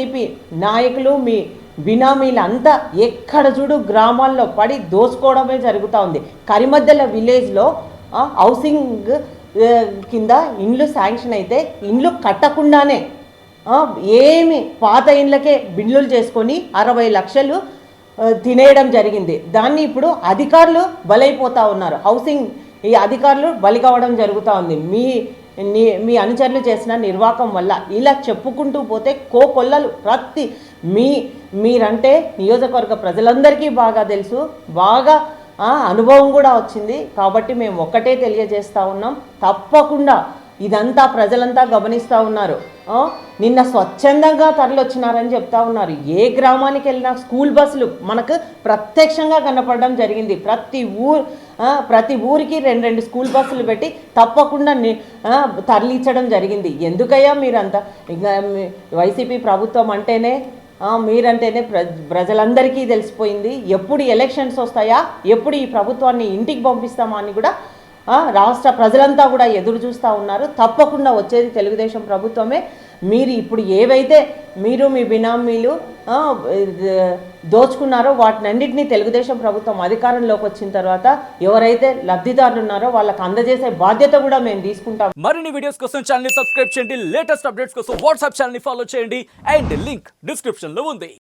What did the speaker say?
YCP నాయకులు మీ బినామీలు అంతా ఎక్కడ చూడు గ్రామాల్లో పడి దోచుకోవడమే జరుగుతూ ఉంది. కరిమద్దెల విలేజ్లో హౌసింగ్ కింద ఇండ్లు శాంక్షన్ అయితే ఇండ్లు కట్టకుండానే ఏమి పాత ఇండ్లకే బిల్లులు చేసుకొని 60 లక్షలు తినేయడం జరిగింది. దాన్ని ఇప్పుడు అధికారులు బలైపోతూ ఉన్నారు. హౌసింగ్ ఈ అధికారులు బలి కావడం జరుగుతూ ఉంది మీ అనుచరులు చేసిన నిర్వాకం వల్ల. ఇలా చెప్పుకుంటూ పోతే కోకొల్లలు మీరంటే నియోజకవర్గ ప్రజలందరికీ బాగా తెలుసు, బాగా అనుభవం కూడా వచ్చింది. కాబట్టి మేము ఒక్కటే తెలియజేస్తూ ఉన్నాం, తప్పకుండా ఇదంతా ప్రజలంతా గమనిస్తూ ఉన్నారు. నిన్న స్వచ్ఛందంగా తరలివచ్చినారని చెప్తా ఉన్నారు. ఏ గ్రామానికి వెళ్ళినా స్కూల్ బస్సులు మనకు ప్రత్యక్షంగా కనపడడం జరిగింది. ప్రతి ఊరికి 2 స్కూల్ బస్సులు పెట్టి తప్పకుండా తరలించడం జరిగింది. ఎందుకయ్యా మీరంతా ఇంకా వైసీపీ ప్రభుత్వం అంటేనే మీరంటేనే ప్రజలందరికీ తెలిసిపోయింది. ఎప్పుడు ఎలక్షన్స్ వస్తాయా, ఎప్పుడు ఈ ప్రభుత్వాన్ని ఇంటికి పంపిస్తామా అని కూడా రాష్ట్ర ప్రజలంతా కూడా ఎదురు చూస్తూ ఉన్నారు. తప్పకుండా వచ్చేది తెలుగుదేశం ప్రభుత్వమే. మీరు ఇప్పుడు ఏవైతే మీరు మీ బినామీలు దోచుకున్నారో వాటినన్నింటినీ తెలుగుదేశం ప్రభుత్వం అధికారంలోకి వచ్చిన తర్వాత ఎవరైతే లబ్ధిదారులు ఉన్నారో వాళ్ళకి అందజేసే బాధ్యత కూడా మేము తీసుకుంటాం. మరిన్ని వీడియోస్ కోసం ఛానల్ ని సబ్స్క్రైబ్ చేయండి, లేటెస్ట్ అప్డేట్స్ కోసం వాట్సాప్ ఛానల్ ని ఫాలో చేయండి అండ్ లింక్ డిస్క్రిప్షన్ లో ఉంది.